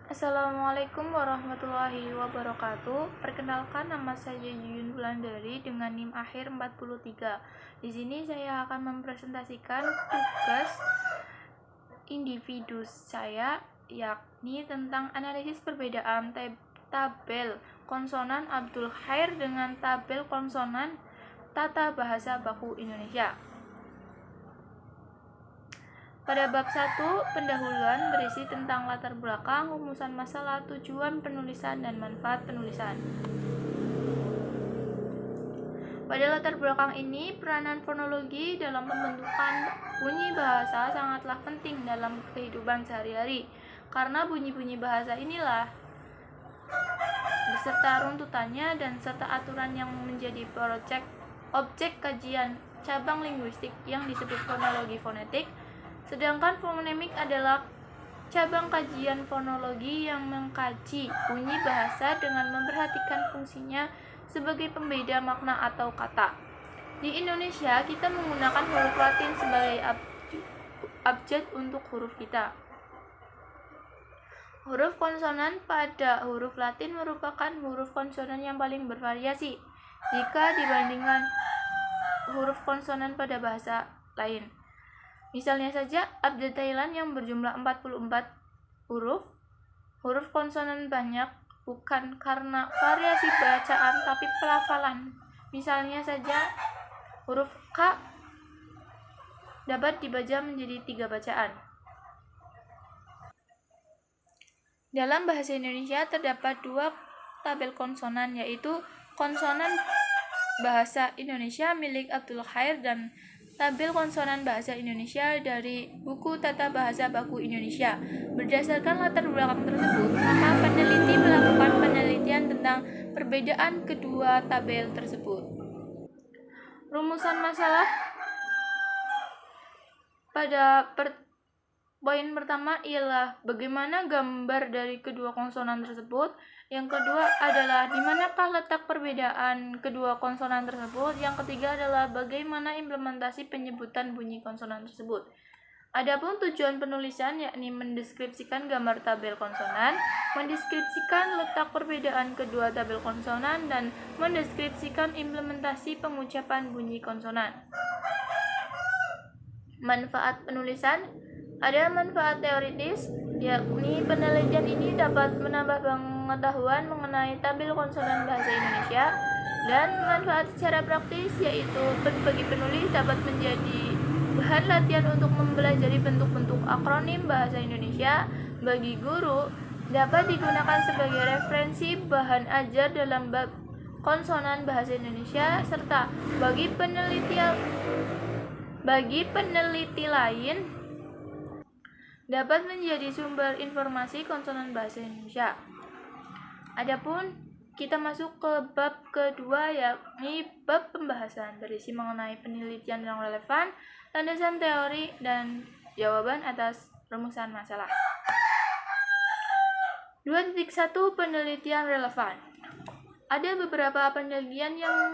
Assalamualaikum warahmatullahi wabarakatuh. Perkenalkan, nama saya Yuyun Wulandari dengan NIM akhir 43. Di sini saya akan mempresentasikan tugas individu saya, yakni tentang analisis perbedaan tabel konsonan Abdul Khair dengan tabel konsonan Tata Bahasa Baku Indonesia. Pada bab 1, pendahuluan berisi tentang latar belakang, rumusan masalah, tujuan penulisan, dan manfaat penulisan. Pada latar belakang ini, peranan fonologi dalam pembentukan bunyi bahasa sangatlah penting dalam kehidupan sehari-hari, karena bunyi-bunyi bahasa inilah beserta runtutannya dan serta aturan yang menjadi objek kajian cabang linguistik yang disebut fonologi fonetik. Sedangkan fonemik adalah cabang kajian fonologi yang mengkaji bunyi bahasa dengan memperhatikan fungsinya sebagai pembeda makna atau kata. Di Indonesia, kita menggunakan huruf Latin sebagai abjad untuk huruf kita. Huruf konsonan pada huruf Latin merupakan huruf konsonan yang paling bervariasi jika dibandingkan huruf konsonan pada bahasa lain. Misalnya saja, abjad Thailand yang berjumlah 44 huruf konsonan banyak bukan karena variasi bacaan tapi pelafalan. Misalnya saja, huruf K dapat dibaca menjadi 3 bacaan. Dalam bahasa Indonesia terdapat 2 tabel konsonan, yaitu konsonan bahasa Indonesia milik Abdul Khair dan tabel konsonan bahasa Indonesia dari buku Tata Bahasa Baku Indonesia. Berdasarkan latar belakang tersebut, maka peneliti melakukan penelitian tentang perbedaan kedua tabel tersebut. Rumusan masalah pada poin pertama ialah bagaimana gambar dari kedua konsonan tersebut. Yang kedua adalah di manakah letak perbedaan kedua konsonan tersebut. Yang ketiga adalah bagaimana implementasi penyebutan bunyi konsonan tersebut. Adapun tujuan penulisan yakni mendeskripsikan gambar tabel konsonan, mendeskripsikan letak perbedaan kedua tabel konsonan, dan mendeskripsikan implementasi pengucapan bunyi konsonan. Manfaat penulisan. Ada manfaat teoritis, yakni penelitian ini dapat menambah pengetahuan mengenai tabel konsonan bahasa Indonesia, dan manfaat secara praktis, yaitu bagi penulis dapat menjadi bahan latihan untuk mempelajari bentuk-bentuk akronim bahasa Indonesia. Bagi guru, dapat digunakan sebagai referensi bahan ajar dalam bab konsonan bahasa Indonesia, serta bagi peneliti lain dapat menjadi sumber informasi konsonan bahasa Indonesia. Adapun kita masuk ke bab kedua, yakni bab pembahasan, berisi mengenai penelitian yang relevan, landasan teori, dan jawaban atas rumusan masalah. 2.1 Penelitian relevan. Ada beberapa penelitian yang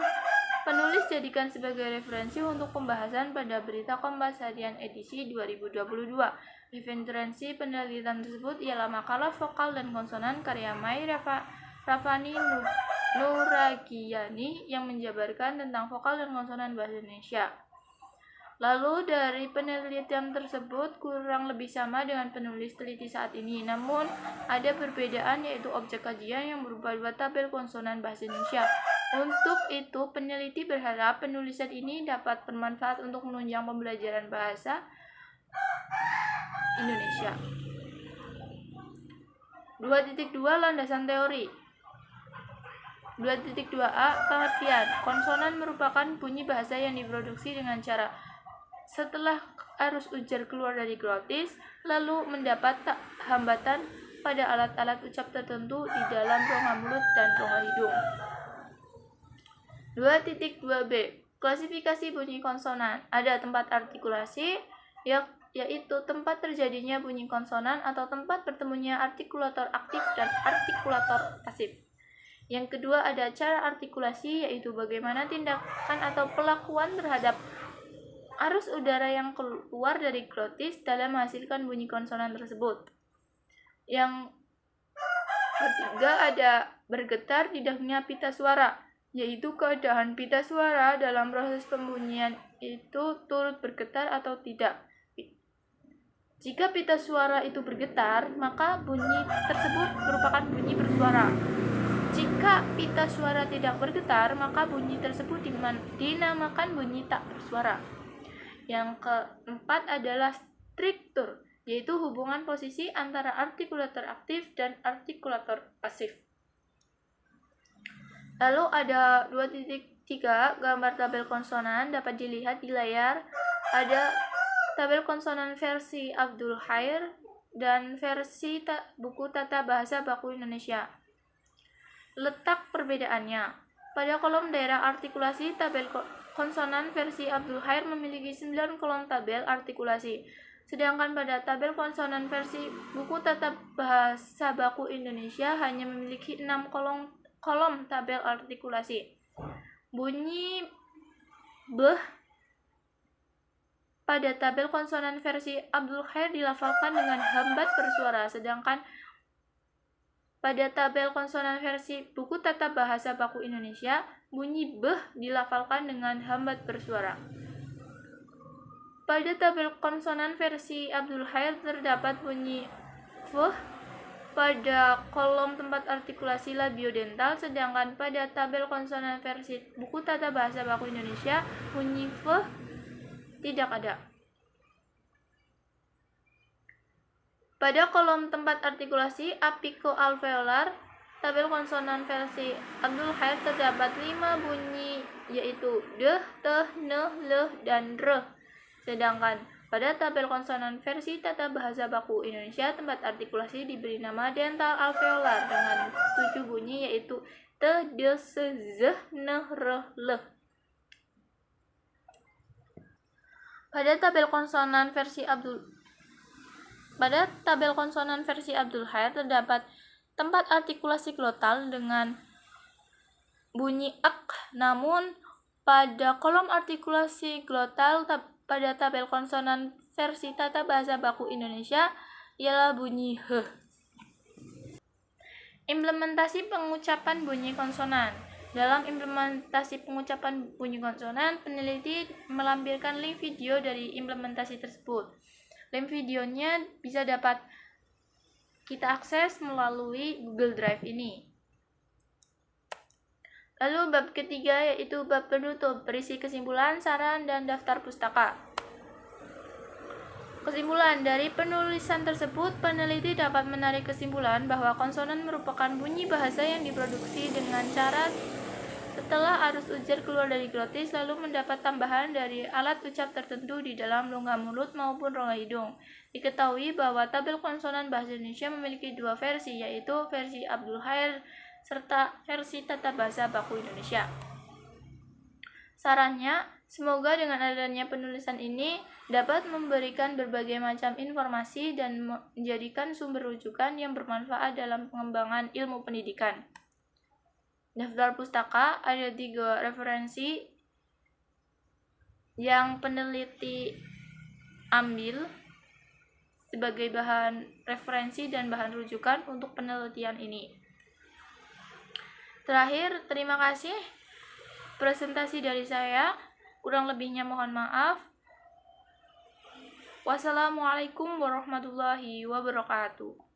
penulis jadikan sebagai referensi untuk pembahasan pada berita Kompas Harian edisi 2022. Referensi penelitian tersebut ialah makalah vokal dan konsonan karya Mai Rafani Nuragiani yang menjabarkan tentang vokal dan konsonan bahasa Indonesia. Lalu dari penelitian tersebut kurang lebih sama dengan penulis teliti saat ini, namun ada perbedaan, yaitu objek kajian yang berupa 2 tabel konsonan bahasa Indonesia. Untuk itu, peneliti berharap penulisan ini dapat bermanfaat untuk menunjang pembelajaran bahasa Indonesia. 2.2 Landasan teori. 2.2a Pengertian. Konsonan merupakan bunyi bahasa yang diproduksi dengan cara setelah arus ujar keluar dari glotis, lalu mendapat hambatan pada alat-alat ucap tertentu di dalam rongga mulut dan rongga hidung. 2.2b Klasifikasi bunyi konsonan. Ada tempat artikulasi, yaitu tempat terjadinya bunyi konsonan atau tempat bertemunya artikulator aktif dan artikulator pasif. Yang kedua ada cara artikulasi, yaitu bagaimana tindakan atau perlakuan terhadap arus udara yang keluar dari glotis dalam menghasilkan bunyi konsonan tersebut. Yang Ketiga ada bergetar di dalamnya pita suara, yaitu keadaan pita suara dalam proses pembunyian itu turut bergetar atau tidak. Jika pita suara itu bergetar, maka bunyi tersebut merupakan bunyi bersuara. Jika pita suara tidak bergetar, maka bunyi tersebut dinamakan bunyi tak bersuara. Yang keempat adalah struktur, yaitu hubungan posisi antara artikulator aktif dan artikulator pasif. Lalu ada 2.3 gambar tabel konsonan dapat dilihat di layar. Ada tabel konsonan versi Abdul Khair dan versi buku Tata Bahasa Baku Indonesia. Letak perbedaannya. Pada kolom daerah artikulasi, tabel konsonan versi Abdul Khair memiliki 9 kolom tabel artikulasi. Sedangkan pada tabel konsonan versi buku Tata Bahasa Baku Indonesia hanya memiliki 6 kolom tabel artikulasi. Bunyi beh pada tabel konsonan versi Abdul Khair dilafalkan dengan hambat bersuara, sedangkan pada tabel konsonan versi buku Tata Bahasa Baku Indonesia, bunyi beh dilafalkan dengan hambat bersuara. Pada tabel konsonan versi Abdul Khair terdapat bunyi feh pada kolom tempat artikulasi labiodental, sedangkan pada tabel konsonan versi buku Tata Bahasa Baku Indonesia, bunyi feh tidak ada. Pada kolom tempat artikulasi apiko-alveolar, tabel konsonan versi Abdul Khair terdapat 5 bunyi, yaitu deh, teh, neh, leh, dan reh. Sedangkan pada tabel konsonan versi Tata Bahasa Baku Indonesia, tempat artikulasi diberi nama dental alveolar dengan 7 bunyi, yaitu te, de, se, zeh, neh, reh, leh. Pada tabel konsonan versi Abdul Khair terdapat tempat artikulasi glotal dengan bunyi ek, namun pada kolom artikulasi glotal pada tabel konsonan versi Tata Bahasa Baku Indonesia ialah bunyi heh. Implementasi pengucapan bunyi konsonan. Dalam implementasi pengucapan bunyi konsonan, peneliti melampirkan link video dari implementasi tersebut. Link videonya bisa dapat kita akses melalui Google Drive ini. Lalu bab ketiga yaitu bab penutup, berisi kesimpulan, saran, dan daftar pustaka. Kesimpulan dari penulisan tersebut, peneliti dapat menarik kesimpulan bahwa konsonan merupakan bunyi bahasa yang diproduksi dengan cara setelah arus ujar keluar dari glotis lalu mendapat tambahan dari alat ucap tertentu di dalam rongga mulut maupun rongga hidung. Diketahui bahwa tabel konsonan bahasa Indonesia memiliki 2 versi, yaitu versi Abdul Khair serta versi Tata Bahasa Baku Indonesia. Sarannya, semoga dengan adanya penulisan ini dapat memberikan berbagai macam informasi dan menjadikan sumber rujukan yang bermanfaat dalam pengembangan ilmu pendidikan. Daftar pustaka ada 3 referensi yang peneliti ambil sebagai bahan referensi dan bahan rujukan untuk penelitian ini. Terakhir, terima kasih presentasi dari saya. Kurang lebihnya mohon maaf. Wassalamualaikum warahmatullahi wabarakatuh.